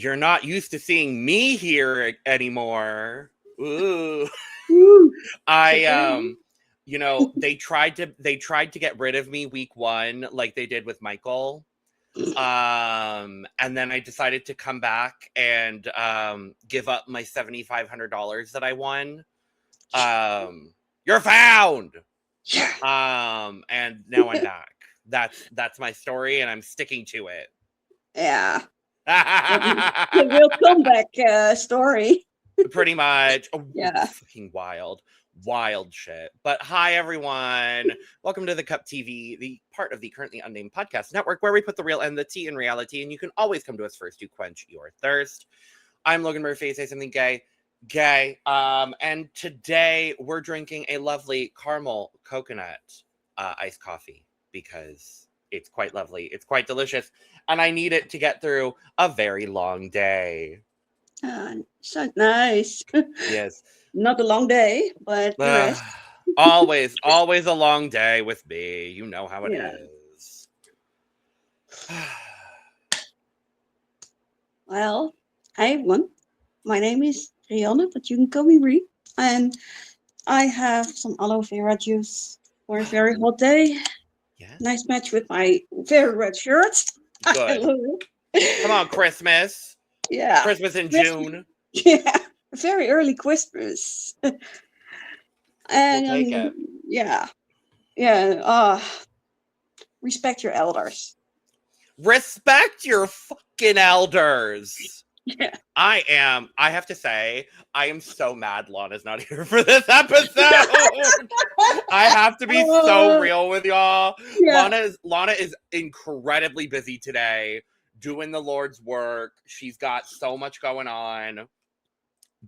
You're not used to seeing me here anymore. Ooh. Woo. They tried to get rid of me week 1 like they did with Michael. And then I decided to come back and give up my $7,500 that I won. You're found. And now I'm back. That's my story, and I'm sticking to it. Yeah. The real comeback story. Pretty much. Yeah. Fucking wild shit. But hi, everyone. Welcome to The Cup TV, the part of the Currently Unnamed Podcast Network, where we put the real and the tea in reality, and you can always come to us first to quench your thirst. I'm Logan Ri, say something gay. And today we're drinking a lovely caramel coconut iced coffee because it's quite lovely. It's quite delicious. And I need it to get through a very long day. So nice. Yes. Not a long day, but the rest. always a long day with me. You know how it is. Well, hi everyone. My name is Rianne, but you can call me Ri. And I have some aloe vera juice for a very hot day. Yeah. Nice match with my very red shirt. Good. Come on, Christmas. Yeah. Christmas in June. Yeah. Very early Christmas. And We'll take it. Yeah. Respect your elders. Respect your fucking elders. Yeah. I have to say, I am so mad Lana's not here for this episode. I have to be so real with y'all. Yeah. Lana is incredibly busy today doing the Lord's work. She's got so much going on.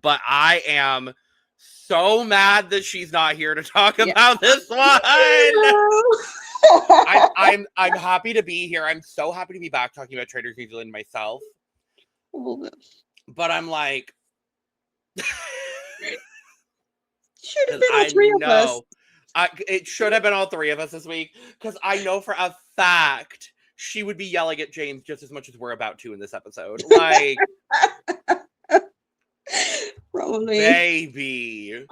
But I am so mad that she's not here to talk about this one. I'm happy to be here. I'm so happy to be back talking about Traitors New Zealand myself. But I'm like, should have been all three of us. It should have been all three of us this week, because I know for a fact she would be yelling at James just as much as we're about to in this episode. Like, probably, baby.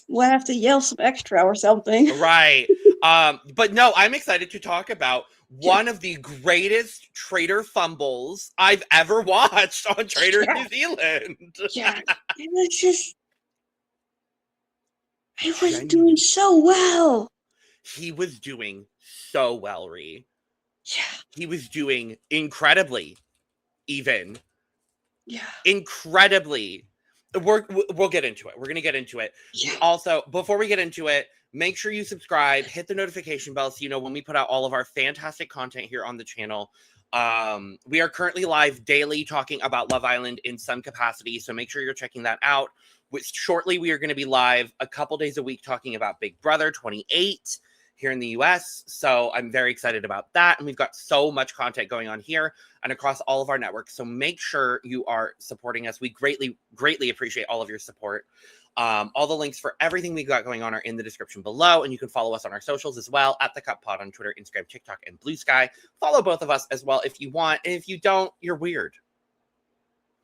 We'll have to yell some extra or something. Right. But no, I'm excited to talk about one of the greatest traitor fumbles I've ever watched on Traitors New Zealand. Yeah. It was just, he was doing so well. He was doing so well, Ri. Yeah. He was doing incredibly, even. Yeah. Incredibly. We'll get into it. We're going to get into it. Yeah. Also, before we get into it, make sure you subscribe, hit the notification bell so you know when we put out all of our fantastic content here on the channel. We are currently live daily talking about Love Island in some capacity, so make sure you're checking that out. Shortly, we are going to be live a couple days a week talking about Big Brother 28 here in the US. So I'm very excited about that. And we've got so much content going on here and across all of our networks. So make sure you are supporting us. We greatly, greatly appreciate all of your support. All the links for everything we got going on are in the description below. And you can follow us on our socials as well at The Cup Pod on Twitter, Instagram, TikTok, and Blue Sky. Follow both of us as well if you want. And if you don't, you're weird.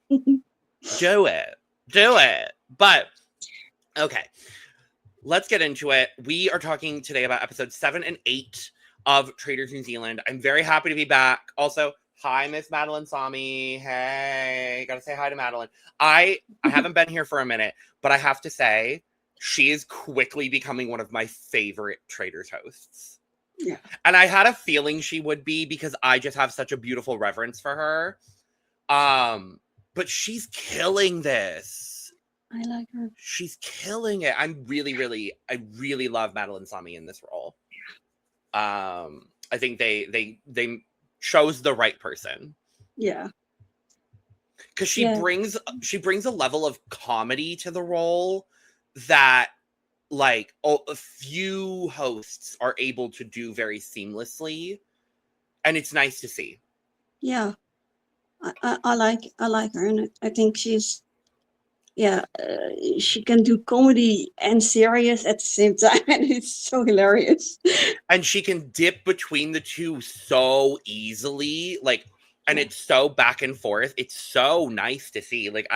Do it. But, okay. Let's get into it. We are talking today about episodes 7 and 8 of Traitors New Zealand. I'm very happy to be back. Also, hi, Miss Madeline Sami. Hey, gotta say hi to Madeline. I haven't been here for a minute, but I have to say, she is quickly becoming one of my favorite Traitors hosts. Yeah. And I had a feeling she would be because I just have such a beautiful reverence for her. But she's killing this. I like her. She's killing it. I really love Madeline Sami in this role. I think they chose the right person. Yeah. Because she brings a level of comedy to the role that like a few hosts are able to do very seamlessly, and it's nice to see. Yeah. I like her, and I think she's she can do comedy and serious at the same time, and it's so hilarious. And she can dip between the two so easily. Like, And it's so back and forth. It's so nice to see. Like,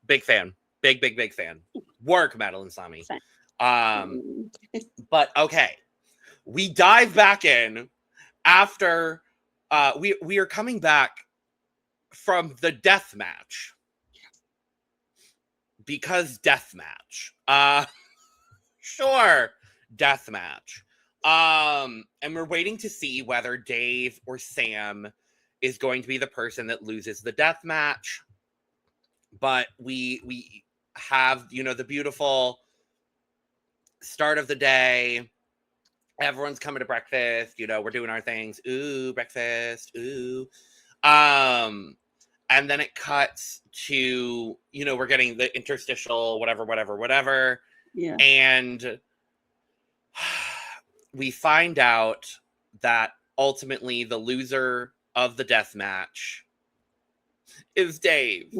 big fan. Big fan. Work, Madeline Sami. But okay. We dive back in after we are coming back from the death match. Because death match. Sure. Death match. And we're waiting to see whether Dave or Sam is going to be the person that loses the death match. But we have, the beautiful start of the day. Everyone's coming to breakfast. We're doing our things. Ooh, breakfast. Ooh. And then it cuts to, we're getting the interstitial, whatever. Yeah. And we find out that ultimately the loser of the death match is Dave.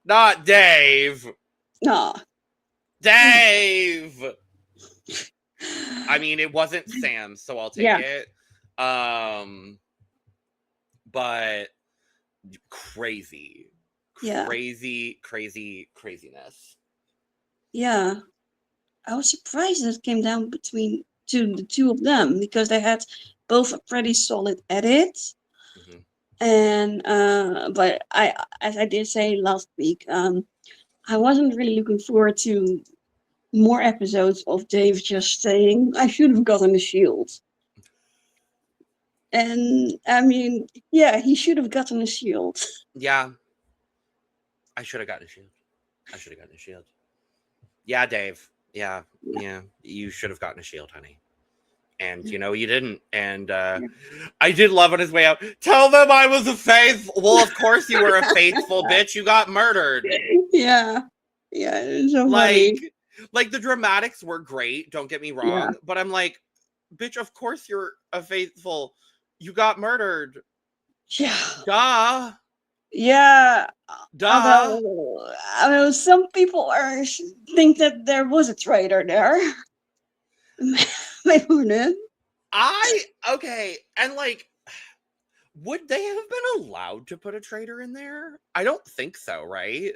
Not Dave. No. Dave. I mean, it wasn't Sam, so I'll take it. But crazy. Yeah. Craziness. Yeah. I was surprised that it came down between the two of them because they had both a pretty solid edit. Mm-hmm. And but as I did say last week, I wasn't really looking forward to more episodes of Dave just saying, I should have gotten a shield. And I mean, yeah, he should have gotten a shield. Yeah. I should have gotten a shield. Yeah, Dave. Yeah. You should have gotten a shield, honey. And, you didn't. And I did love on his way out. Tell them I was a faithful. Well, of course you were a faithful bitch. You got murdered. Yeah. Yeah. It's so funny. Like the dramatics were great. Don't get me wrong. Yeah. But I'm like, bitch, of course you're a faithful. You got murdered. Yeah. Duh. Yeah. Duh. I mean, some people think that there was a traitor there. Okay, and like, would they have been allowed to put a traitor in there? I don't think so, right?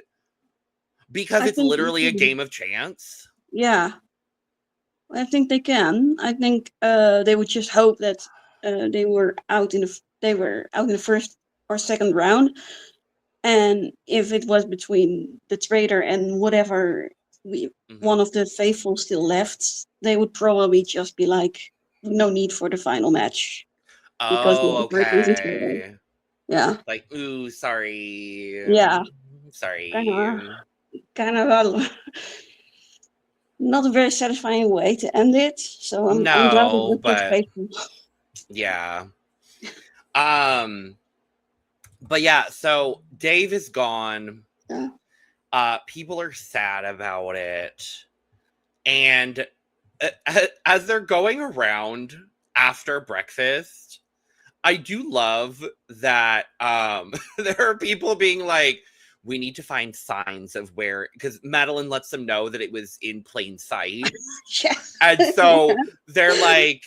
Because it's literally a game of chance. Yeah, I think they can. I think they would just hope that they were out in the first or second round, and if it was between the traitor and whatever one of the faithful still left, they would probably just be like, no need for the final match. Oh, okay. Yeah. Like, ooh, sorry. Yeah. Sorry. Kind of not a very satisfying way to end it. So I'm glad it was faithful. Yeah. But yeah, so Dave is gone. Yeah. People are sad about it. And as they're going around after breakfast, I do love that there are people being like, we need to find signs of where, because Madeline lets them know that it was in plain sight. Yeah. And so they're like,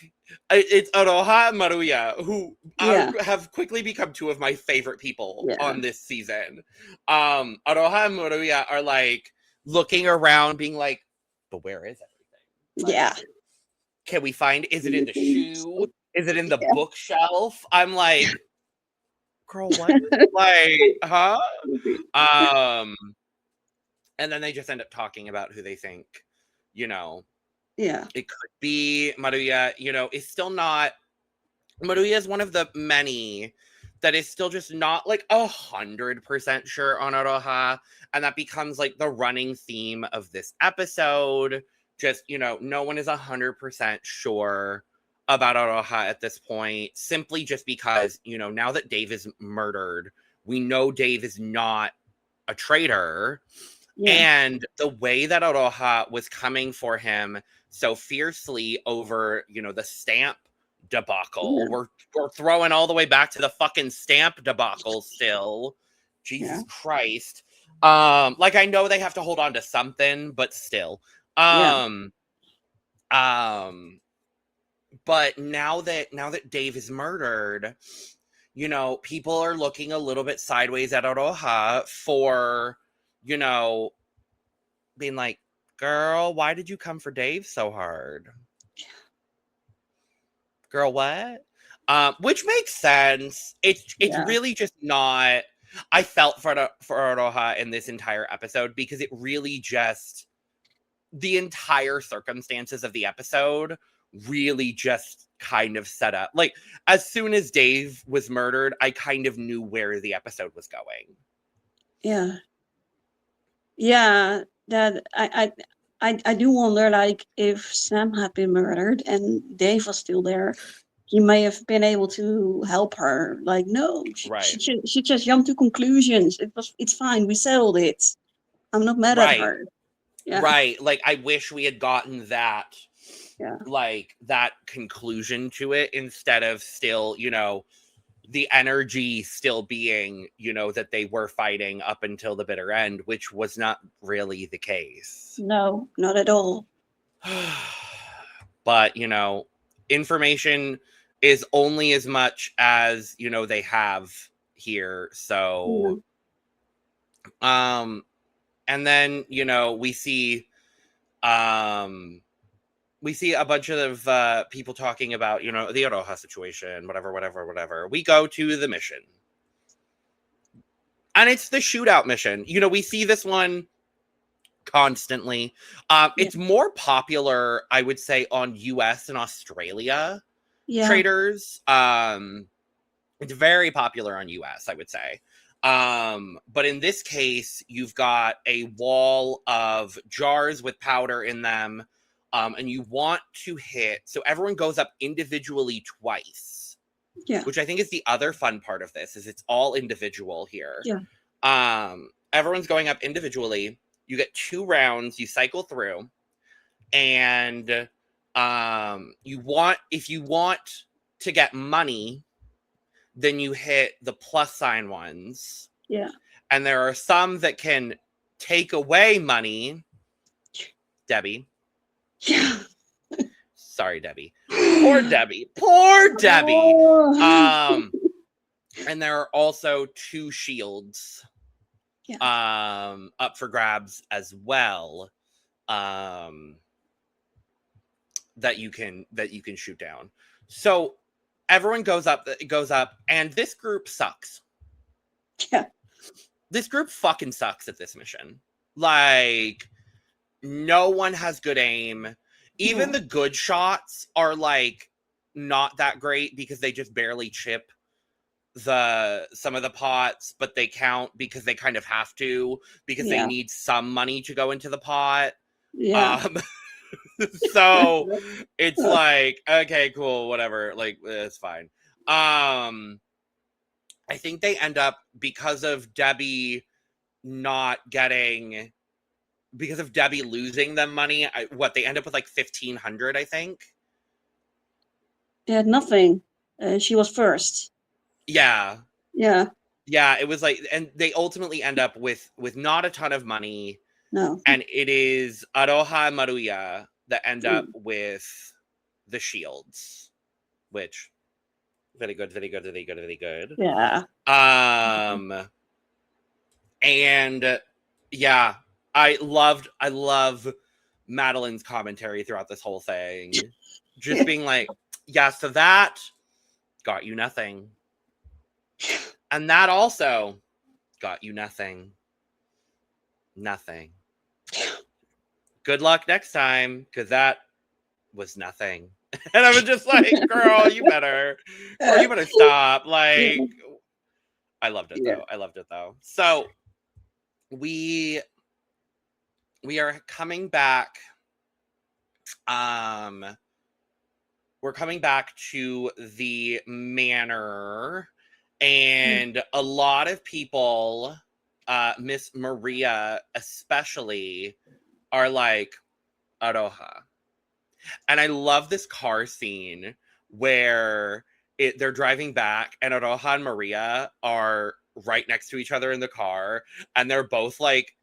it's Aroha and Maruya, who have quickly become two of my favorite people on this season. Aroha and Maruya are like looking around being like, but where is everything? Like, can we find, is it in the shoe? Is it in the bookshelf? I'm like, girl, what? Like, huh? And then they just end up talking about who they think, it could be Maruya, is still not, Maruya is one of the many that is still just not like 100% sure on Aroha. And that becomes like the running theme of this episode. Just, no one is 100% sure about Aroha at this point, simply just because, now that Dave is murdered, we know Dave is not a traitor. Yeah. And the way that Aroha was coming for him so fiercely over, the stamp debacle. Yeah. We're throwing all the way back to the fucking stamp debacle still. Jesus Christ. Like, I know they have to hold on to something, but still. But now that Dave is murdered, you know, people are looking a little bit sideways at Aroha for, you know, being like, girl, why did you come for Dave so hard? Girl, what? Which makes sense. It's really just not. I felt for Aroha in this entire episode because it really just, the entire circumstances of the episode really just kind of set up. Like, as soon as Dave was murdered, I kind of knew where the episode was going. Yeah. Yeah, that I do wonder, like, if Sam had been murdered and Dave was still there, he may have been able to help her. Like, no, she just jumped to conclusions. It's fine. We settled it. I'm not mad at her. Yeah. Right. Like, I wish we had gotten that, Yeah. like, that conclusion to it instead of still, you know, the energy still being, you know, that they were fighting up until the bitter end, which was not really the case. No, not at all. But, you know, information is only as much as, you know, they have here. So, and then, you know, we see a bunch of people talking about, you know, the Aroha situation, whatever. We go to the mission. And it's the shootout mission. You know, we see this one constantly. It's more popular, I would say, on US and Australia traders. It's very popular on US, I would say. But in this case, you've got a wall of jars with powder in them. And you want to hit, so everyone goes up individually twice. Yeah. Which I think is the other fun part of this, is it's all individual here. Yeah. Everyone's going up individually. You get 2 rounds, you cycle through, and if you want to get money, then you hit the plus sign ones. Yeah. And there are some that can take away money. Debbie. Yeah. Sorry, Debbie. Poor Debbie. Poor Debbie. Oh. And there are also 2 shields up for grabs as well. That you can shoot down. So everyone goes up, and this group sucks. Yeah. This group fucking sucks at this mission. Like, no one has good aim. Even the good shots are, like, not that great because they just barely chip some of the pots, but they count because they kind of have to, because they need some money to go into the pot. Yeah. So it's like, okay, cool, whatever. Like, it's fine. I think they end up, because of Debbie losing them money, they end up with like 1,500, I think. They had nothing. She was first. Yeah. Yeah. Yeah, it was like, and they ultimately end up with not a ton of money. No. And it is Aroha and Maruya that end up with the shields, which very good. Yeah. And yeah, I love Madeline's commentary throughout this whole thing. Just being like, yeah, so that got you nothing. And that also got you nothing. Nothing. Good luck next time, because that was nothing. And I was just like, girl, you better stop. Like, I loved it though. So we are coming back. We're coming back to the manor, and a lot of people, Miss Maria especially, are like, Aroha. And I love this car scene where they're driving back, and Aroha and Maria are right next to each other in the car, and they're both like,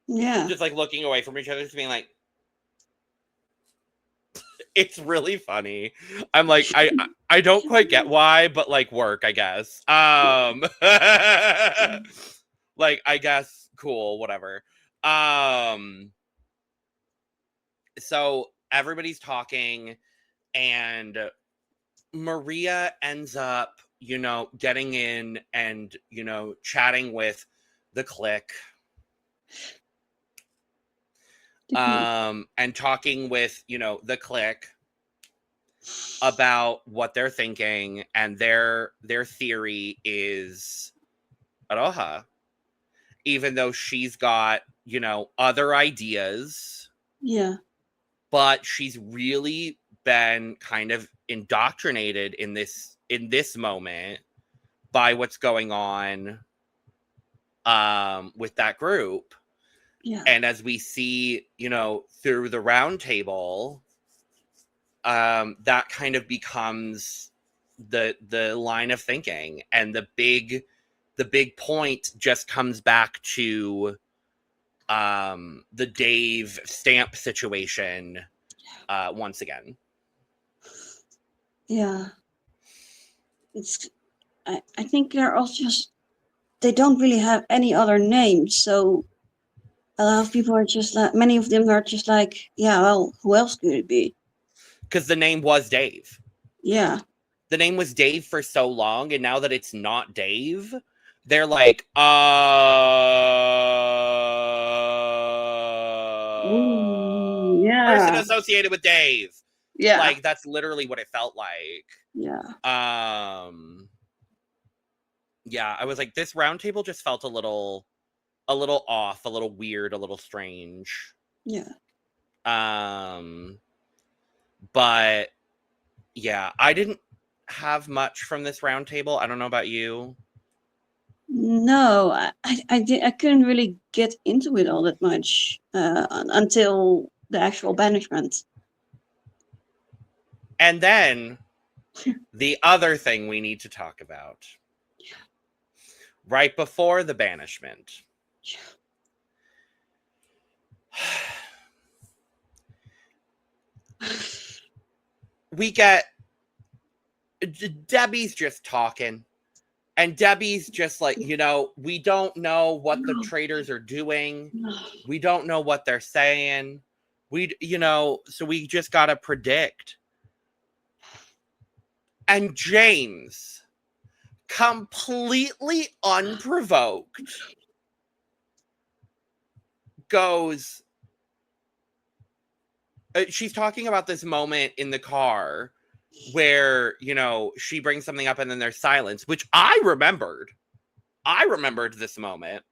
yeah, just like looking away from each other, just being like, It's really funny. I'm like, I don't quite get why, but like work, I guess. Like, I guess cool, whatever. So everybody's talking, and Maria ends up, getting in and, chatting with the clique. And talking with, the clique about what they're thinking, and their theory is Aroha, even though she's got, other ideas. Yeah. But she's really been kind of indoctrinated in this moment by what's going on with that group. Yeah. And as we see, through the round table, that kind of becomes the line of thinking, and the big point just comes back to the Dave stamp situation once again. Yeah. I think they're all just, they don't really have any other names, so a lot of people are just like, many of them are just like, yeah, well, who else could it be? Because the name was Dave. Yeah. The name was Dave for so long, and now that it's not Dave, they're like, Ooh, yeah. person associated with Dave. Yeah. Like, that's literally what it felt like. Yeah. Yeah, I was like, this round table just felt a little off, a little weird, a little strange. Yeah. But yeah, I didn't have much from this round table. I don't know about you. No, I couldn't really get into it all that much until the actual banishment. And then the other thing we need to talk about. Right before the banishment. We get Debbie's just talking. And Debbie's just like, we don't know what the traitors are doing. We don't know what they're saying. So we just got to predict. And James, completely unprovoked, goes, she's talking about this moment in the car where, she brings something up and then there's silence, which I remembered this moment.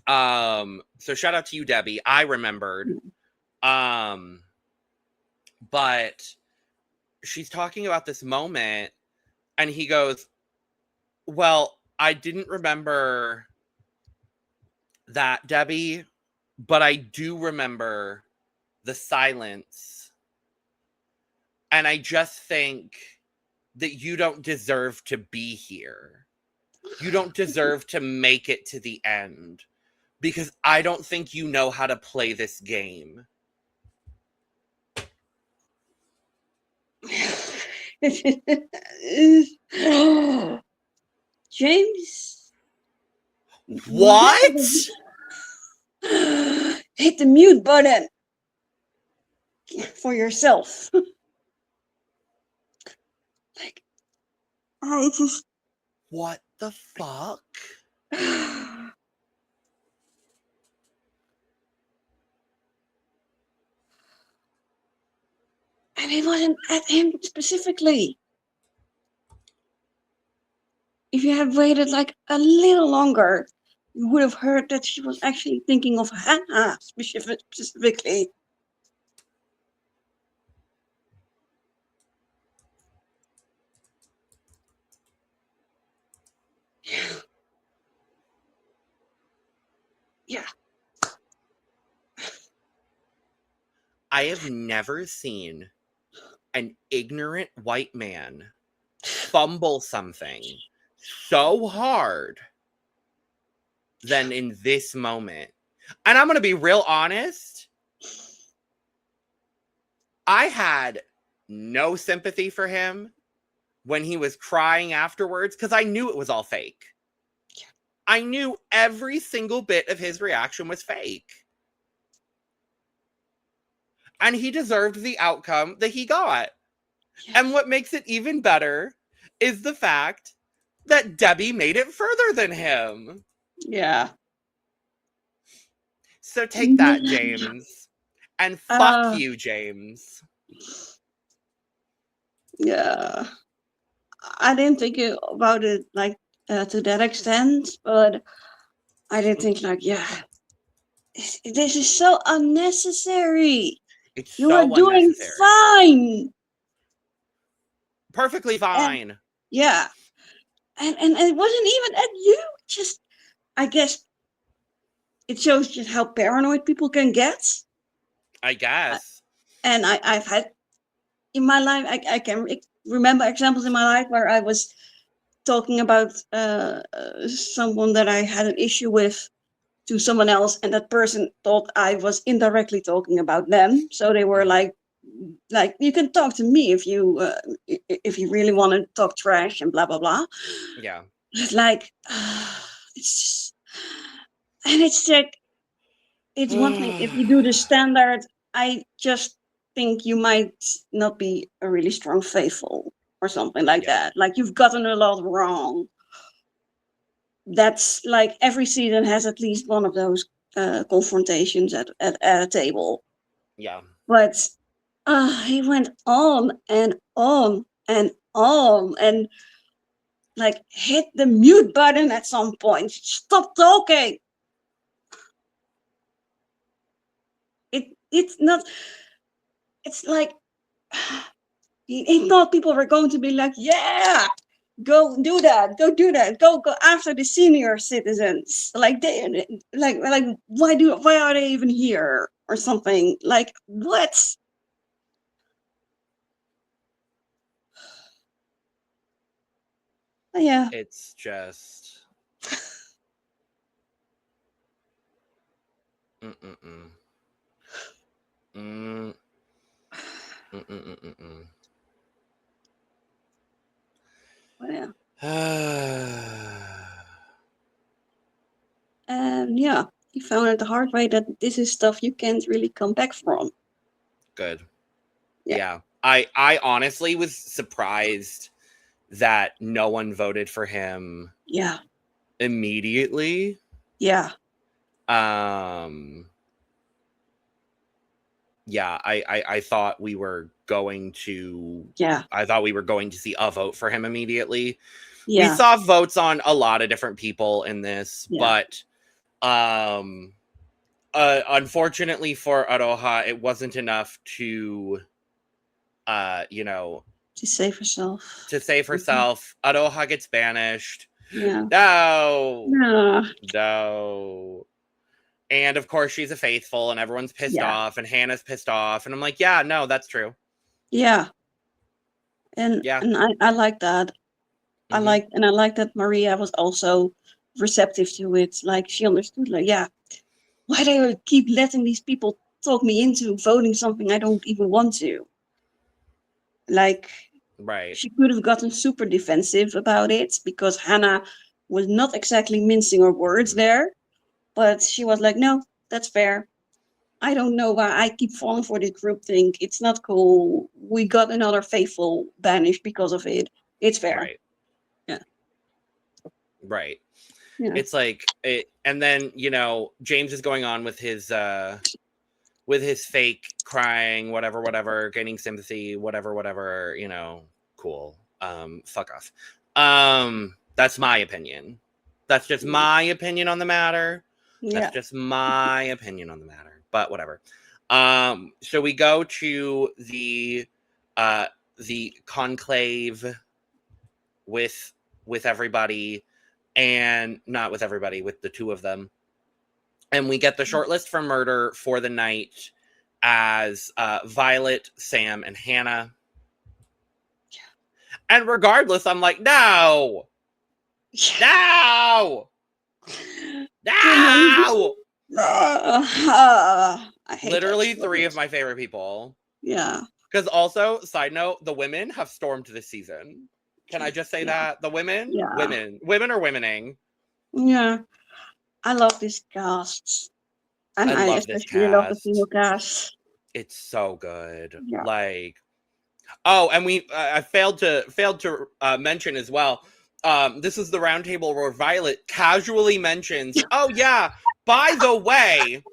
So shout out to you, Debbie. I remembered. But she's talking about this moment, and he goes, well, I didn't remember that, Debbie, but I do remember the silence. And I just think that you don't deserve to be here. You don't deserve to make it to the end, because I don't think you know how to play this game. James? What? Hit the mute button for yourself. Like, I just... What the fuck? And it wasn't at him specifically. If you had waited like a little longer, you would have heard that she was actually thinking of Hannah specifically. Yeah. I have never seen an ignorant white man fumble something so hard than in this moment. And I'm going to be real honest. I had no sympathy for him when he was crying afterwards because I knew it was all fake. Yeah. I knew every single bit of his reaction was fake. And he deserved the outcome that he got. Yeah. And what makes it even better is the fact that Debbie made it further than him. Yeah. So take that, James. And fuck you, James. Yeah. I didn't think about it like to that extent, but I did think like, yeah, this is so unnecessary. It's You were so doing unnecessary. fine. Perfectly fine. And, yeah. And it wasn't even at you. Just, I guess it shows just how paranoid people can get. I guess. And I've had in my life, I can remember examples in my life where I was talking about someone that I had an issue with to someone else, and that person thought I was indirectly talking about them. So they were like you can talk to me if you really want to talk trash and blah blah blah. Yeah. It's like it's just, and it's like it's one thing if you do the standard. I just think you might not be a really strong faithful or something like that. Like you've gotten a lot wrong. That's like every season has at least one of those confrontations at a table. Yeah. But he went on and on and on and like hit the mute button at some point. Stop talking. It's not. It's like he thought people were going to be like, yeah, go do that, go after the senior citizens. Like they like why are they even here or something? Like what? Yeah. It's just. Mm-mm-mm. Mm. Mm-mm-mm-mm. Yeah. Yeah, he found it the hard way that this is stuff you can't really come back from. Good. Yeah. I honestly was surprised that no one voted for him. Yeah. Immediately. Yeah. Yeah, I thought we were going to. Yeah. I thought we were going to see a vote for him immediately. Yeah. We saw votes on a lot of different people in this, but unfortunately for Aroha, it wasn't enough to to save herself. Aroha gets banished. Yeah. No. And of course she's a faithful and everyone's pissed off and Hannah's pissed off. And I'm like, yeah, no, that's true. Yeah. And I like that. Mm-hmm. I like that Maria was also receptive to it. Like she understood, like, yeah, why do I keep letting these people talk me into voting something I don't even want to? Like, right. She could have gotten super defensive about it because Hannah was not exactly mincing her words there, but she was like, no, that's fair. I don't know why I keep falling for this group think. It's not cool. We got another faithful banished because of it. It's fair. Right. Yeah. Right. Yeah. It's like it, and then James is going on with his fake crying, whatever, gaining sympathy, whatever, cool. Fuck off. That's my opinion. That's just my opinion on the matter. Yeah. That's just my opinion on the matter. But whatever. So we go to the conclave with everybody, and not with everybody, with the two of them. And we get the shortlist for murder for the night as Violet, Sam, and Hannah. And regardless, I'm like, no! No! I hate literally 3 of my favorite people. Yeah. Because also, side note, the women have stormed this season. Can I just say that? The women? Yeah. Women are womening. Yeah. I love these casts. And I I love this especially love the cast. female cast. It's so good. Yeah. Like, oh, and I failed to mention as well. This is the roundtable where Violet casually mentions, "Oh yeah, by the way,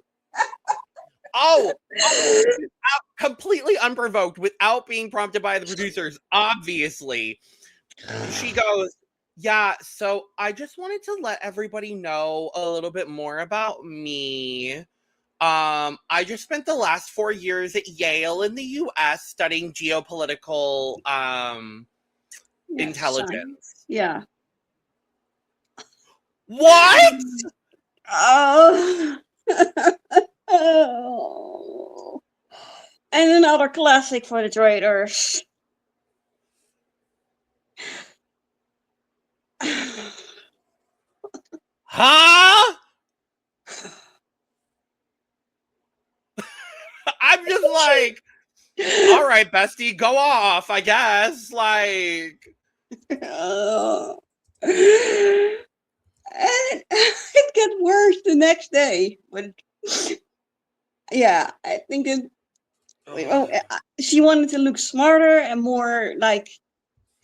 oh, completely unprovoked, without being prompted by the producers, obviously." She goes, "Yeah, so I just wanted to let everybody know a little bit more about me. I just spent the last 4 years at Yale in the US studying geopolitical intelligence." Yeah. What? Oh. Oh. And another classic for the Traitors. Huh? I'm just like, all right, bestie, go off, I guess. Like, And it gets worse the next day. But yeah, I think she wanted to look smarter and more like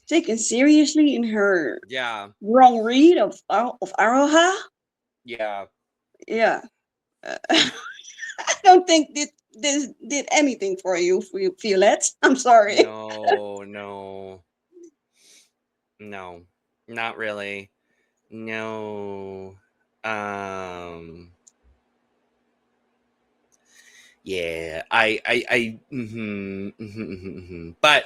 taken seriously in her yeah, wrong read of Aroha. yeah. Yeah. I don't think this did anything for you, Violet. I'm sorry. No, not really. No. Yeah, but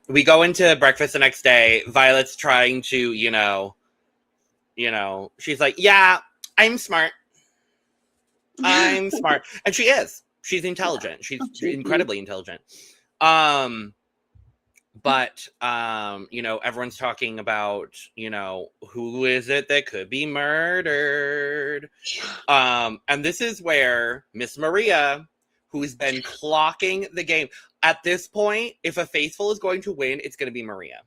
we go into breakfast the next day. Violet's trying to, she's like, "Yeah, I'm smart. I'm smart." And she is. She's intelligent. She's incredibly intelligent. But everyone's talking about, who is it that could be murdered? And this is where Miss Maria, who's been clocking the game at this point, if a faithful is going to win, it's going to be Maria.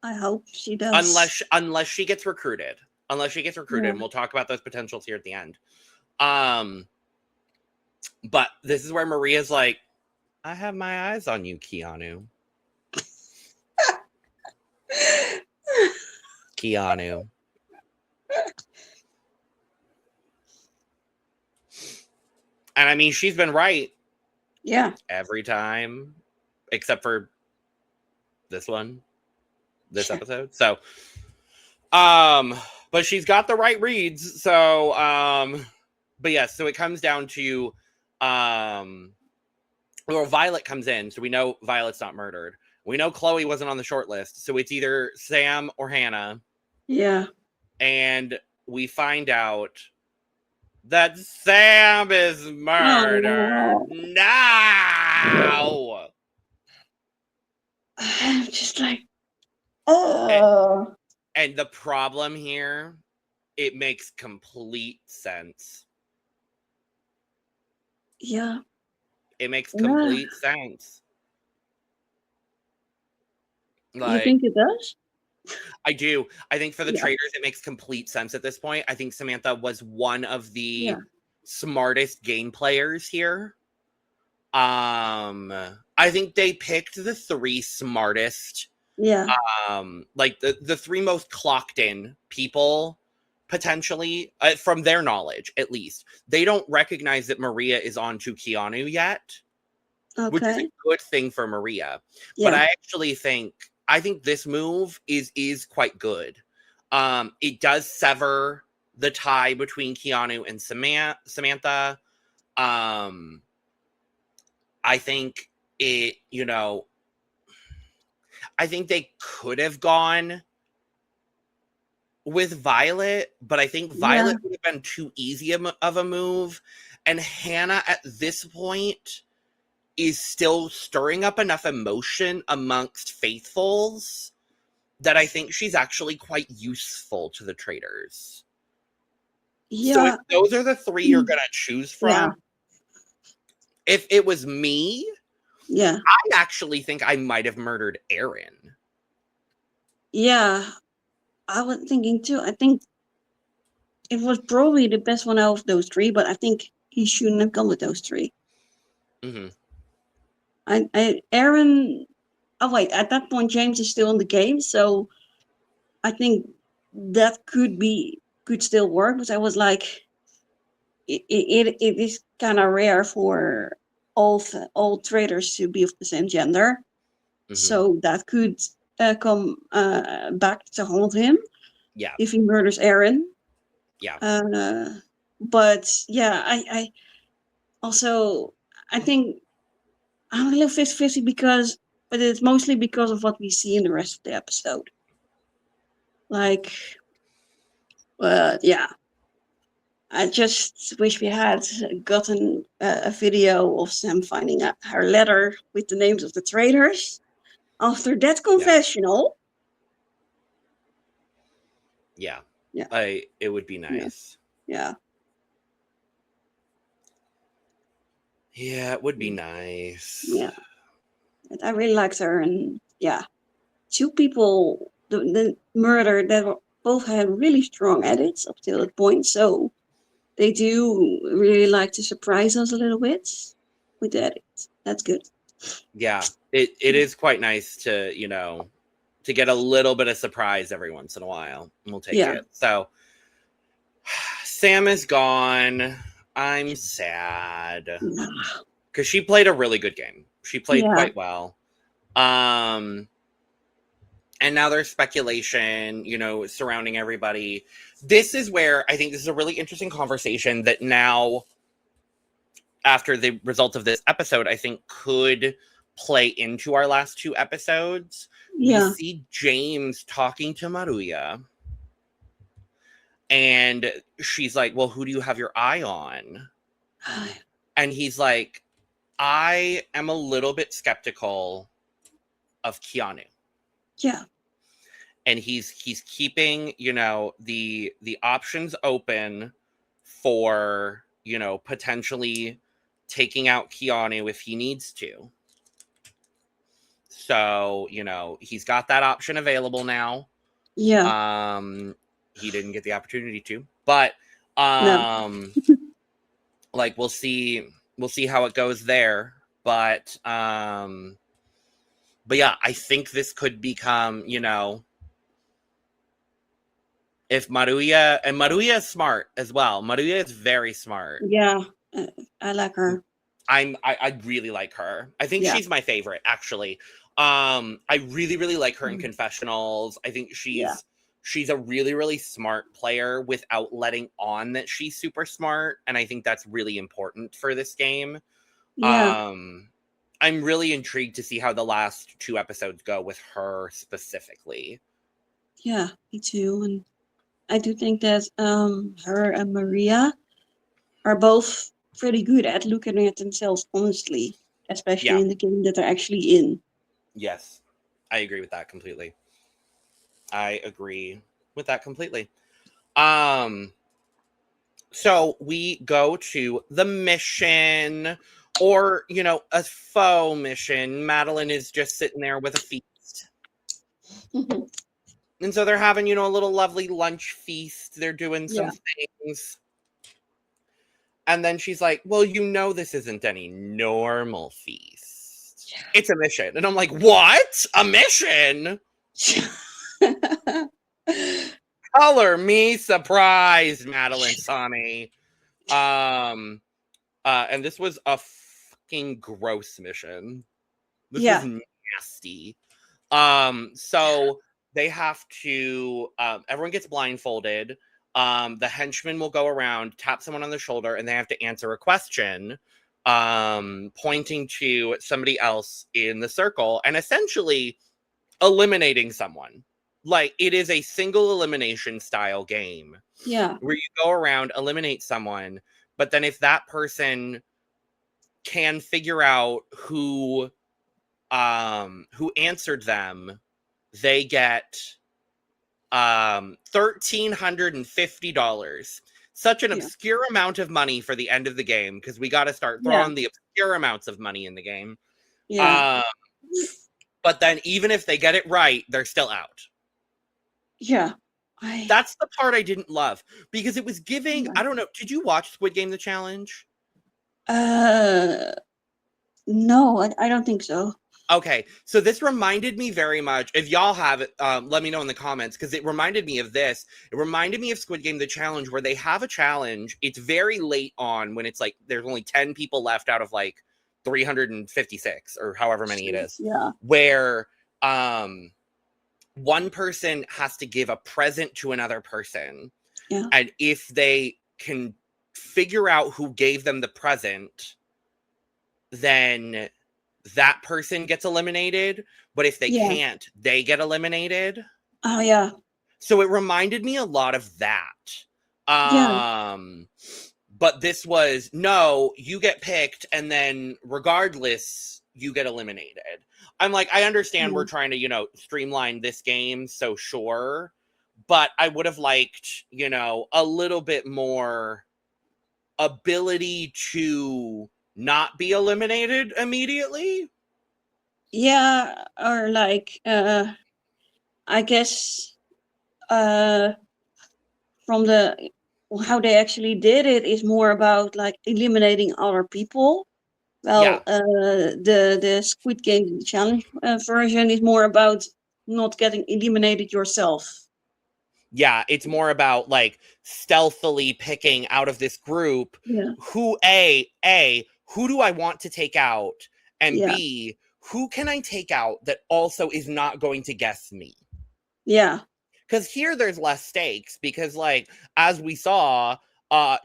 I hope she does. Unless she gets recruited. And we'll talk about those potentials here at the end. But this is where Maria's like, "I have my eyes on you, Keanu." Keanu. And I mean, she's been right. Yeah. Every time, except for this episode. So, but she's got the right reads. So, but yes, so it comes down to, Violet comes in. So we know Violet's not murdered. We know Chloe wasn't on the short list. So it's either Sam or Hannah. Yeah. And we find out that Sam is murdered. Now. I'm just like, oh. And the problem here, it makes complete sense. Yeah. It makes complete sense. Like, you think it does? I do. I think for the Traitors, it makes complete sense at this point. I think Samantha was one of the smartest game players here. I think they picked the 3 smartest. Yeah. Like the 3 most clocked in people, potentially, from their knowledge, at least. They don't recognize that Maria is on to Keanu yet. Okay. Which is a good thing for Maria. Yeah. But I actually think this move is quite good. It does sever the tie between Keanu and Samantha. I think it, I think they could have gone with Violet, but I think Violet would have been too easy of a move. And Hannah at this point is still stirring up enough emotion amongst faithfuls that I think she's actually quite useful to the Traitors. Yeah. So if those are the 3 you're going to choose from, if it was me, Yeah. I actually think I might have murdered Aaron. Yeah. I was thinking too. I think it was probably the best one out of those three, but I think he shouldn't have gone with those three. Mm-hmm. Aaron. Oh wait, at that point James is still in the game, so I think that could still work. But I was like, it is kind of rare for all traitors to be of the same gender, Mm-hmm. so that could come back to haunt him Yeah. if he murders Aaron. Yeah. But yeah, I also I think I'm a little 50-50 but it's mostly because of what we see in the rest of the episode. Like, yeah, I just wish we had gotten a video of Sam finding out her letter with the names of the traitors after that confessional. Yeah. Yeah. It would be nice. Yeah. Yeah, it would be nice. Yeah. I really liked her, and yeah, two people the murder that were, both had really strong edits up till that point, so they do really like to surprise us a little bit with the edits. That's good. Yeah, it is quite nice to, to get a little bit of surprise every once in a while. We'll take it. So Sam is gone. I'm sad because she played a really good game. She played quite well. And now there's speculation, surrounding everybody. This is where I think this is a really interesting conversation that now, after the results of this episode, I think could play into our last two episodes. Yeah. We see James talking to Maruya. And she's like, well, who do you have your eye on? And he's like, I am a little bit skeptical of Keanu. Yeah. And he's keeping, the options open for, potentially taking out Keanu if he needs to. So, he's got that option available now. Yeah. He didn't get the opportunity to, but like we'll see how it goes there. But yeah, I think this could become, if Maruya is smart as well. Maruya is very smart. Yeah, I like her. I really like her. I think she's my favorite, actually. I really, really like her in confessionals. I think she's a really, really smart player without letting on that she's super smart. And I think that's really important for this game. Yeah. I'm really intrigued to see how the last two episodes go with her specifically. Yeah, me too. And I do think that her and Maria are both pretty good at looking at themselves honestly, especially in the game that they're actually in. Yes, I agree with that completely. So we go to the mission, or, a faux mission. Madeline is just sitting there with a feast. And so they're having, a little lovely lunch feast. They're doing some things. And then she's like, well, this isn't any normal feast. Yeah. It's a mission. And I'm like, what? A mission? Color me surprised, Madeline Sonny. And this was a fucking gross mission. This was nasty. So they have to, everyone gets blindfolded. The henchman will go around, tap someone on the shoulder, and they have to answer a question, pointing to somebody else in the circle and essentially eliminating someone. Like, it is a single elimination style game. Yeah. Where you go around, eliminate someone, but then if that person can figure out who answered them, they get $1,350. Such an obscure amount of money for the end of the game, because we got to start throwing the obscure amounts of money in the game. Yeah. Um, but then even if they get it right, they're still out. Yeah. That's the part I didn't love because it was giving. Yeah. I don't know. Did you watch Squid Game: The Challenge? No, I don't think so. Okay, so this reminded me very much. If y'all have it, let me know in the comments because it reminded me of this. It reminded me of Squid Game: The Challenge, where they have a challenge. It's very late on when it's like there's only 10 people left out of like 356 or however many it is. Yeah. Where one person has to give a present to another person. Yeah. And if they can figure out who gave them the present, then that person gets eliminated. But if they can't, they get eliminated. Oh, yeah. So it reminded me a lot of that. But this was, no, you get picked, and then regardless, you get eliminated. I'm like, I understand we're trying to, streamline this game, so sure. But I would have liked, a little bit more ability to not be eliminated immediately. Yeah, or like, I guess, from how they actually did it is more about like eliminating other people. Well, the Squid Game challenge version is more about not getting eliminated yourself. Yeah, it's more about like stealthily picking out of this group who who do I want to take out, and B, who can I take out that also is not going to guess me. Yeah. Because here there's less stakes because, like, as we saw,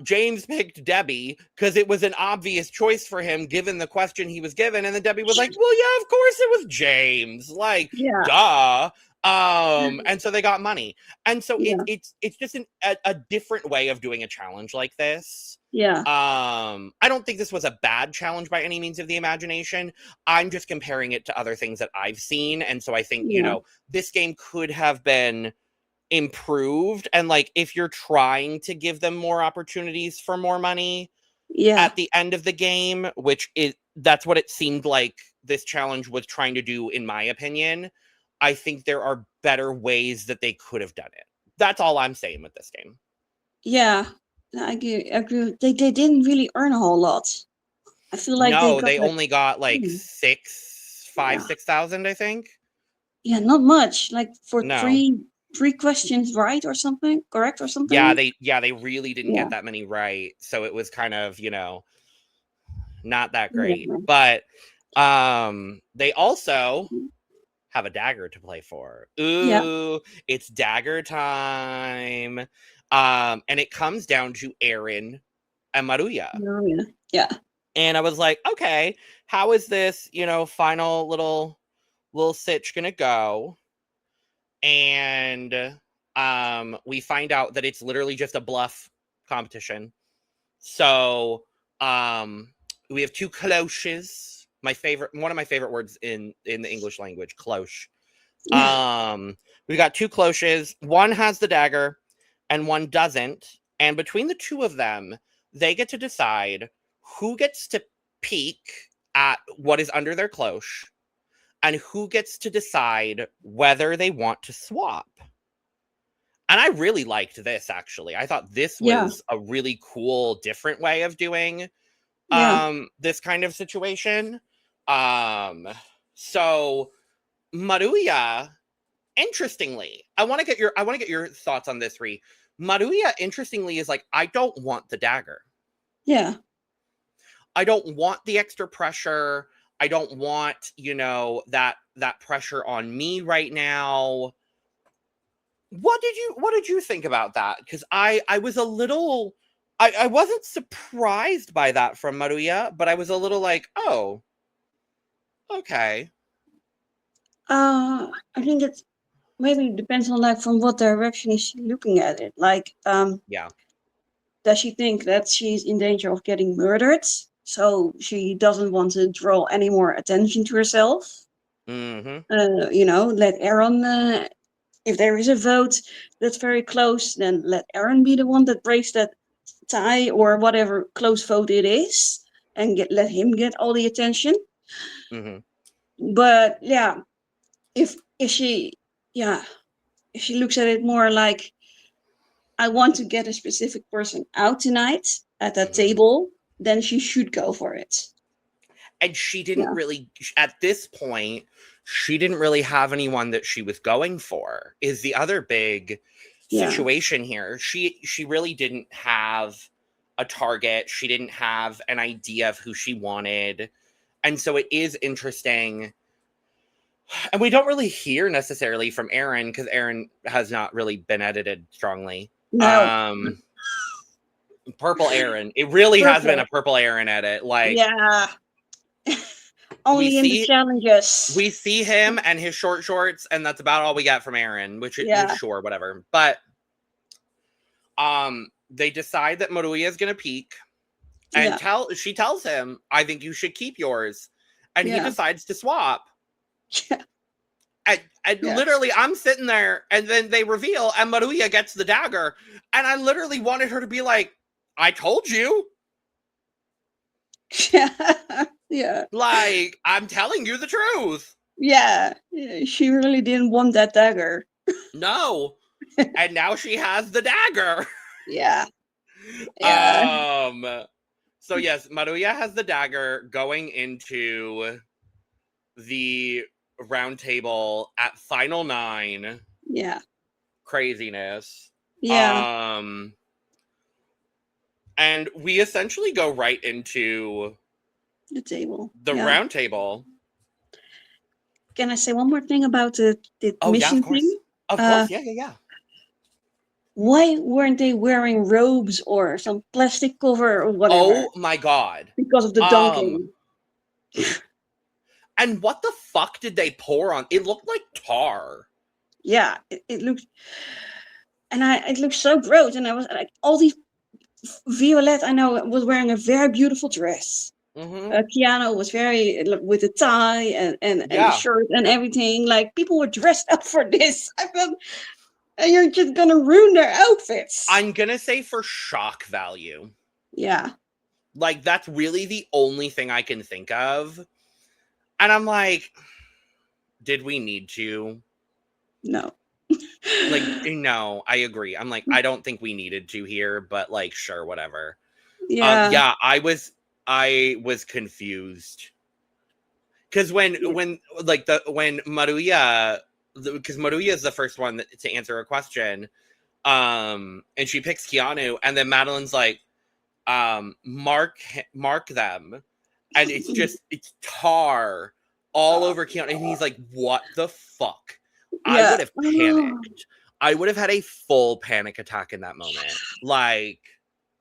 James picked Debbie because it was an obvious choice for him given the question he was given. And then Debbie was like, well, yeah, of course it was James. Like, duh. And so they got money. And so it's just a different way of doing a challenge like this. Yeah. I don't think this was a bad challenge by any means of the imagination. I'm just comparing it to other things that I've seen. And so I think, this game could have been improved. And like, if you're trying to give them more opportunities for more money at the end of the game, that's what it seemed like this challenge was trying to do, in my opinion. I think there are better ways that they could have done it. That's all I'm saying with this game. Yeah, I agree. They didn't really earn a whole lot. I feel like they only got like 6,000, I think. Yeah, not much. Like for three questions right or something, correct or something. Yeah, they really didn't get that many right. So it was kind of, not that great. But they also have a dagger to play for. Ooh, it's dagger time. And it comes down to Aaron and Maruya. Yeah. And I was like, okay, how is this, final little sitch gonna go? And we find out that it's literally just a bluff competition. So we have two cloches. One of my favorite words in the English language, cloche. We've got two cloches. One has the dagger and one doesn't. And between the two of them, they get to decide who gets to peek at what is under their cloche and who gets to decide whether they want to swap. And I really liked this, actually. I thought this was a really cool, different way of doing this kind of situation. So Maruya, interestingly, I want to get your thoughts on this, Ri. Maruya, interestingly, is like, I don't want the dagger. Yeah. I don't want the extra pressure. I don't want, that pressure on me right now. What did you think about that? Because I was a little, I wasn't surprised by that from Maruya, but I was a little like, oh, okay. I think it maybe depends on like from what direction is she looking at it. Like, does she think that she's in danger of getting murdered? So she doesn't want to draw any more attention to herself. Let Aaron, if there is a vote that's very close, then let Aaron be the one that breaks that tie or whatever close vote it is, and let him get all the attention. But yeah, if she if she looks at it more like, I want to get a specific person out tonight at that table, then she should go for it. And she didn't really, at this point, she didn't really have anyone that she was going for, is the other big situation here. She really didn't have a target. She didn't have an idea of who she wanted. And so it is interesting. And we don't really hear necessarily from Aaron, because Aaron has not really been edited strongly. No. Purple Aaron. It really has been a purple Aaron edit. Like, yeah. Only in the challenges. We see him and his short shorts, and that's about all we get from Aaron, which is sure, whatever. But they decide that Maruya is gonna peek, and she tells him, I think you should keep yours. And he decides to swap. And literally, I'm sitting there, and then they reveal, and Maruya gets the dagger. And I literally wanted her to be like, I told you. Yeah. Like, I'm telling you the truth. Yeah. She really didn't want that dagger. No. And now she has the dagger. Yeah. So yes, Maruya has the dagger going into the round table at final 9. Yeah. Craziness. Yeah. And we essentially go right into the table. The round table. Can I say one more thing about the mission thing? Of course, yeah. Why weren't they wearing robes or some plastic cover or whatever? Oh my god. Because of the dunking. And what the fuck did they pour on? It looked like tar. Yeah, it looked... And it looked so gross. And I was like, all these... Violet, I know, was wearing a very beautiful dress. Keanu was very... with a tie and a shirt and everything. Like, people were dressed up for this. I felt... And you're just gonna ruin their outfits. I'm gonna say for shock value. Yeah. Like, that's really the only thing I can think of. And I'm like, did we need to? No. Like, no, I agree. I'm like, I don't think we needed to here, but like, sure, whatever. Yeah. I was confused. Because when Maruya... Because Maruya is the first one to answer a question, and she picks Keanu, and then Madeline's like, mark them, and it's tar all over Keanu, and he's like, what the fuck? I would have panicked. I would have had a full panic attack in that moment. Like,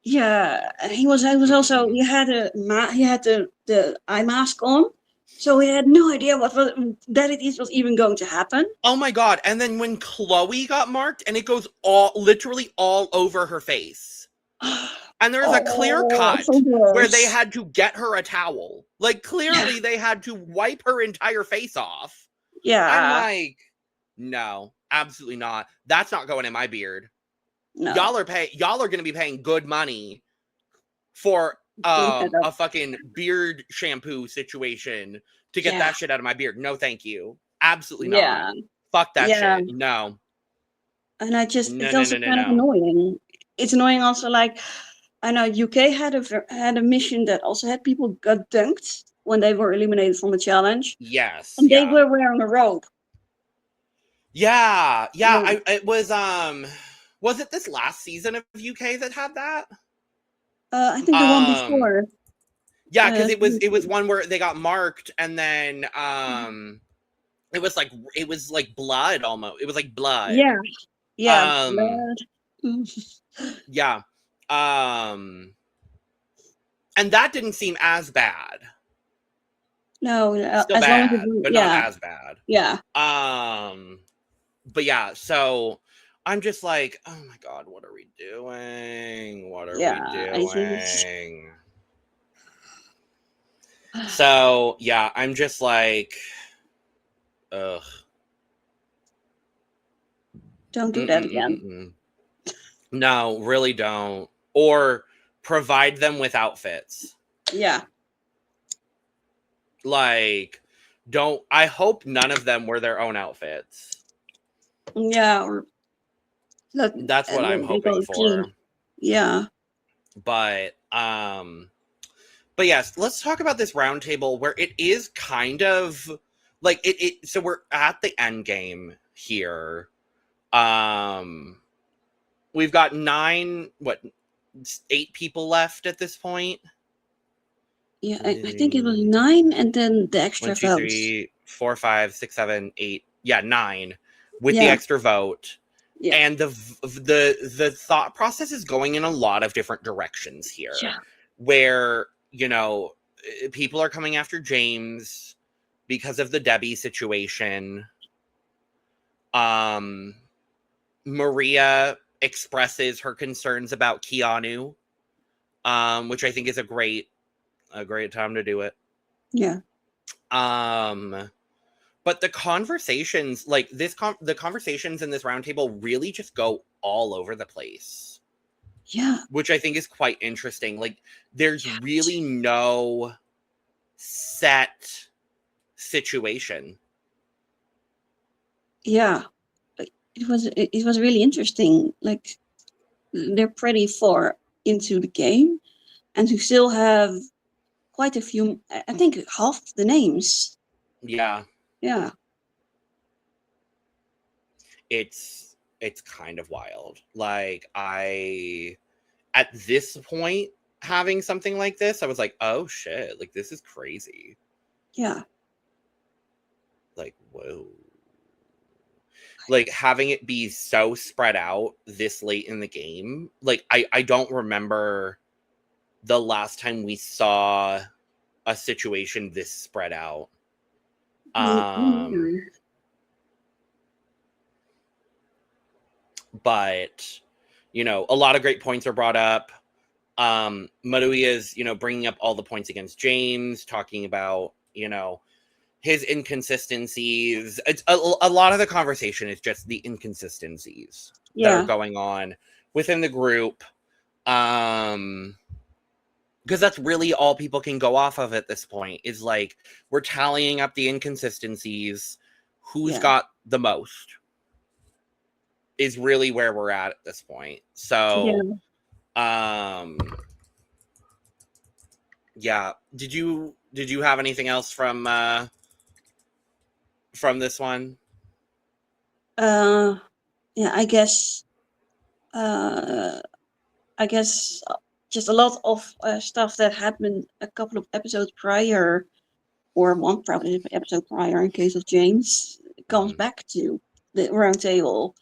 yeah, he was also, he had the eye mask on. So we had no idea that it was even going to happen. Oh my god. And then when Chloe got marked, and it goes literally all over her face. And there's a clear cut where they had to get her a towel. Like, clearly they had to wipe her entire face off. Yeah. I'm like, no, absolutely not. That's not going in my beard. No. Y'all are going to be paying good money for a fucking beard shampoo situation to get that shit out of my beard. No, thank you. Absolutely not. Yeah. Fuck that shit. No. And it's also kind of annoying. It's annoying also, like, I know UK had a mission that also had people got dunked when they were eliminated from the challenge. Yes. And they were wearing a robe. Yeah. It was it this last season of UK that had that? I think the one before. Yeah, because it was one where they got marked, and then it was like blood almost. It was like blood. Yeah. Blood. Yeah. And that didn't seem as bad. No, still bad, but not as bad. Yeah. But yeah, so I'm just like, oh my god, what are we doing? What are we doing? So yeah, I'm just like, ugh. Don't do that again. No, really don't. Or provide them with outfits. Yeah. Like, I hope none of them were their own outfits. Yeah, or That's what I'm they go hoping clean. for. Yeah. But yes, let's talk about this round table where it is kind of like it so we're at the end game here. We've got 8 people left at this point. Yeah, I think it was 9 and then the extra 1, 2, votes. 3, 4, 5, 6, 7, 8. Yeah, 9 with the Yeah. extra vote. Yeah. And the thought process is going in a lot of different directions here. Yeah. Where, people are coming after James because of the Debbie situation. Maria expresses her concerns about Keanu, which I think is a great time to do it. Yeah. But the conversations, like the conversations in this roundtable really just go all over the place. Yeah. Which I think is quite interesting. Like, there's really no set situation. Yeah. It was really interesting. Like, they're pretty far into the game, and to still have quite a few. I think half the names. Yeah. Yeah. It's kind of wild. Like, at this point, having something like this, I was like, oh shit, like, this is crazy. Yeah. Like, whoa. Like, having it be so spread out this late in the game, like, I don't remember the last time we saw a situation this spread out. But, a lot of great points are brought up. Maruia's, bringing up all the points against James, talking about, his inconsistencies. It's a lot of the conversation is just the inconsistencies that are going on within the group. Because that's really all people can go off of at this point, is like, we're tallying up the inconsistencies. Who's got the most is really where we're at this point. So, yeah. Did you have anything else from this one? Yeah, I guess just a lot of stuff that happened a couple of episodes prior, or one probably episode prior in case of James, comes back to the round table.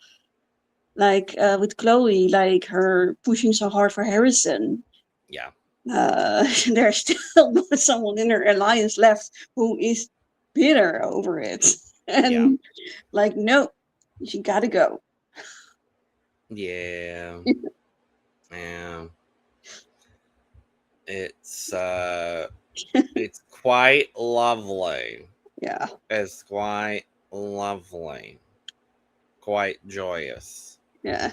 Like with Chloe, like her pushing so hard for Harrison. Yeah. There's still someone in her alliance left who is bitter over it. And like, no, she gotta go. Yeah. Yeah. It's it's quite lovely. Yeah. It's quite lovely. Quite joyous. Yeah.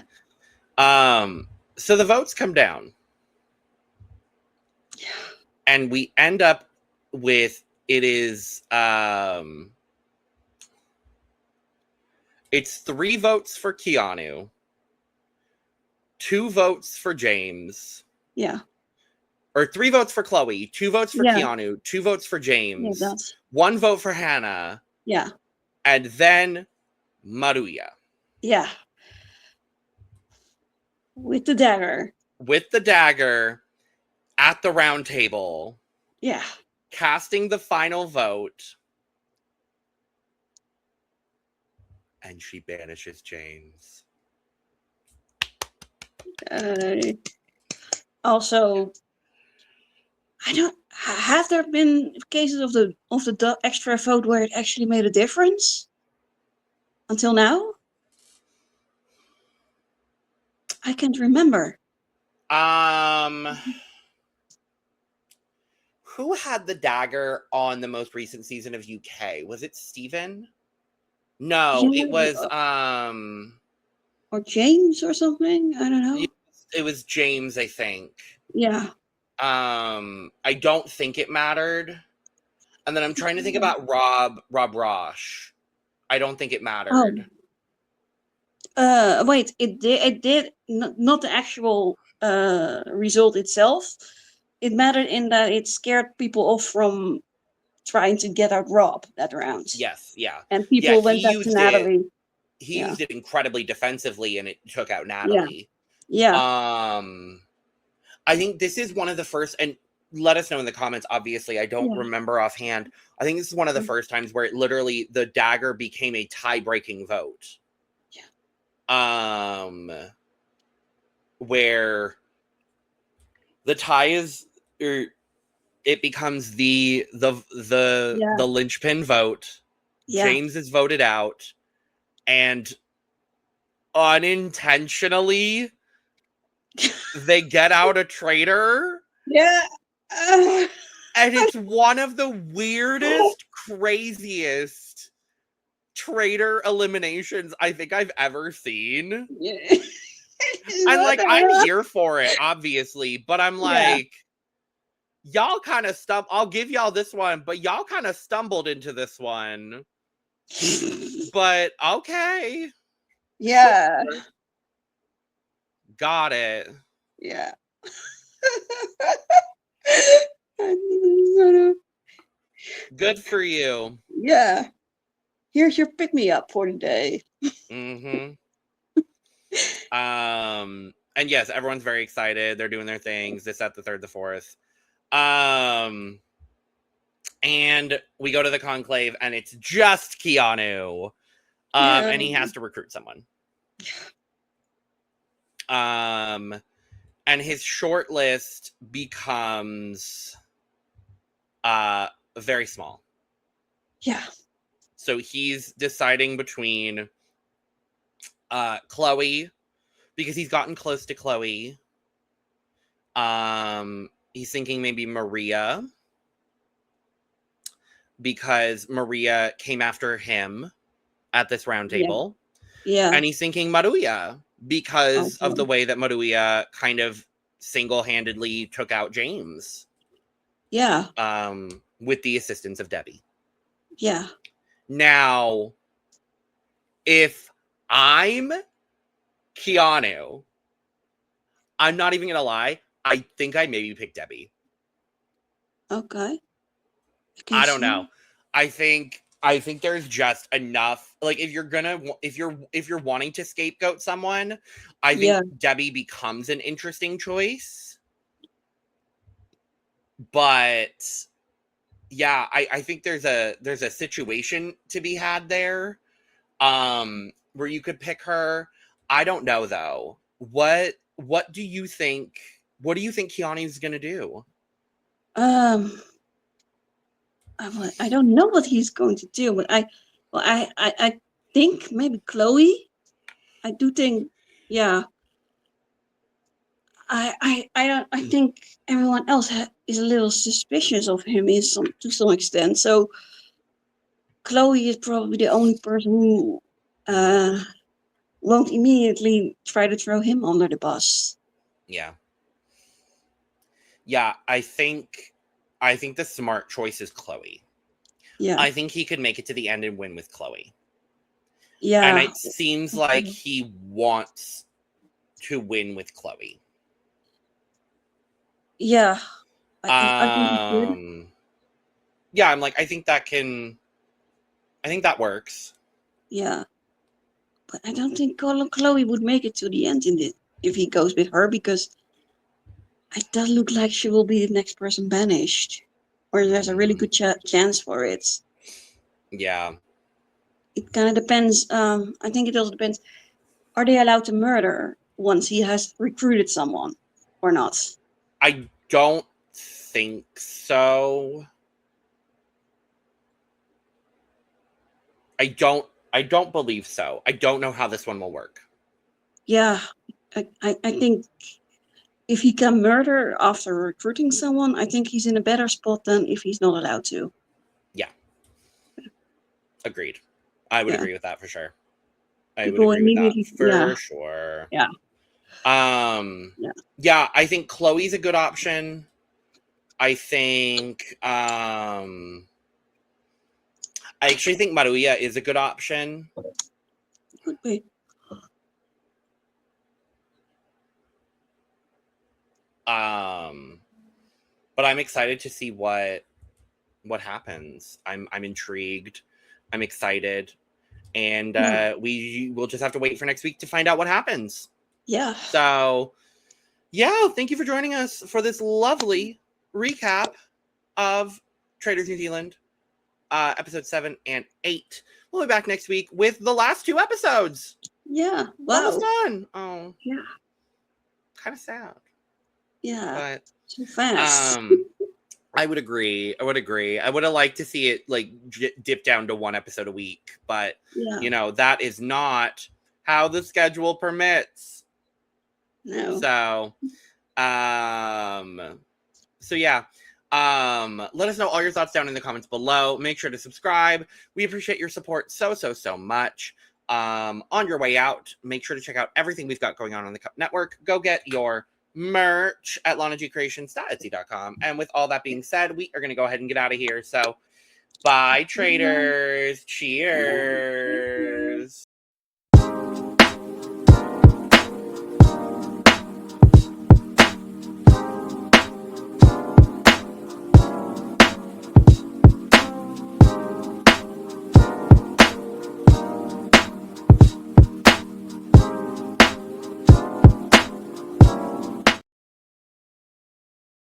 So the votes come down. Yeah. And we end up with it's 3 votes for Keanu, 2 votes for James. Yeah. Or 3 votes for Chloe, 2 votes for Keanu, 2 votes for James, 1 vote for Hannah. Yeah. And then Maruia. Yeah. With the dagger. At the round table. Yeah. Casting the final vote. And she banishes James. Also, have there been cases of the extra vote where it actually made a difference until now? I can't remember. Who had the dagger on the most recent season of UK? Was it Steven? No, it was or James or something. I don't know. It was James, I think. Yeah. I don't think it mattered. And then I'm trying to think about Rob Rosh. I don't think it mattered. Wait, it did not the actual result itself. It mattered in that it scared people off from trying to get out Rob that round. Yes, yeah. And people went back to Natalie. He used it incredibly defensively, and it took out Yeah. Natalie. Yeah. I think this is one of the first, and let us know in the comments. Obviously, I don't Yeah. remember offhand. I think this is one of the first times where it literally, the dagger became a tie-breaking vote. Yeah. Where the tie is, it becomes the linchpin vote. Yeah. James is voted out, and unintentionally they get out a traitor. Yeah. And it's one of the weirdest, craziest traitor eliminations I think I've ever seen. Yeah. I'm like, I'm here for it, obviously, but I'm like, y'all kind of I'll give y'all this one, but y'all kind of stumbled into this one. But okay. Yeah. Sure. Got it. Yeah. Good for you. Yeah. Here's your pick me up for the day. Mm-hmm. And yes, everyone's very excited. They're doing their things. This, that, the third, the fourth. And we go to the conclave, and it's just Keanu. And he has to recruit someone. And his short list becomes very small. Yeah. So he's deciding between Chloe, because he's gotten close to Chloe. He's thinking maybe Maria, because Maria came after him at this round table. Yeah. And he's thinking Maruya, because of the way that Maruya kind of single-handedly took out James. Yeah. With the assistance of Debbie. Yeah. Now, if I'm Keanu, I'm not even gonna lie, I think I maybe pick Debbie. Okay. I don't know. I think there's just enough. Like, if you're wanting to scapegoat someone, I think Debbie becomes an interesting choice. But yeah, I think there's a situation to be had there, where you could pick her. I don't know though. What do you think? What do you think Keanu's gonna do? I don't know what he's going to do, but I think maybe Chloe. I do think, yeah. I think everyone else is a little suspicious of him to some extent. So Chloe is probably the only person who won't immediately try to throw him under the bus. Yeah. Yeah, I think the smart choice is Chloe. Yeah. I think he could make it to the end and win with Chloe. Yeah. And it seems like he wants to win with Chloe. Yeah. Yeah, I'm like, I think that works. Yeah. But I don't think Chloe would make it to the end if he goes with her, because it does look like she will be the next person banished. Or there's a really good chance for it. Yeah. It kind of depends. I think it also depends. Are they allowed to murder once he has recruited someone or not? I don't think so. I don't believe so. I don't know how this one will work. Yeah. I think if he can murder after recruiting someone, I think he's in a better spot than if he's not allowed to. Yeah. Agreed. I would agree with that for sure. I would agree with that for sure. Yeah. Yeah, I think Chloe's a good option. I think I actually think Maruya is a good option. Could be. But I'm excited to see what happens. I'm intrigued. I'm excited. And we will just have to wait for next week to find out what happens. Yeah. So, yeah, thank you for joining us for this lovely recap of Traitors New Zealand, episode 7 and 8. We'll be back next week with the last 2 episodes. Yeah. Wow. Almost done. Oh. Yeah. Kind of sad. Yeah. But too fast. I would agree. I would have liked to see it like dip down to 1 episode a week, but you know, that is not how the schedule permits. No. So yeah. Let us know all your thoughts down in the comments below. Make sure to subscribe. We appreciate your support so much. On your way out, make sure to check out everything we've got going on the Cup Network. Go get your merch at lanagcreations.etsy.com. And with all that being said, we are going to go ahead and get out of here. So, bye, traders. Cheers.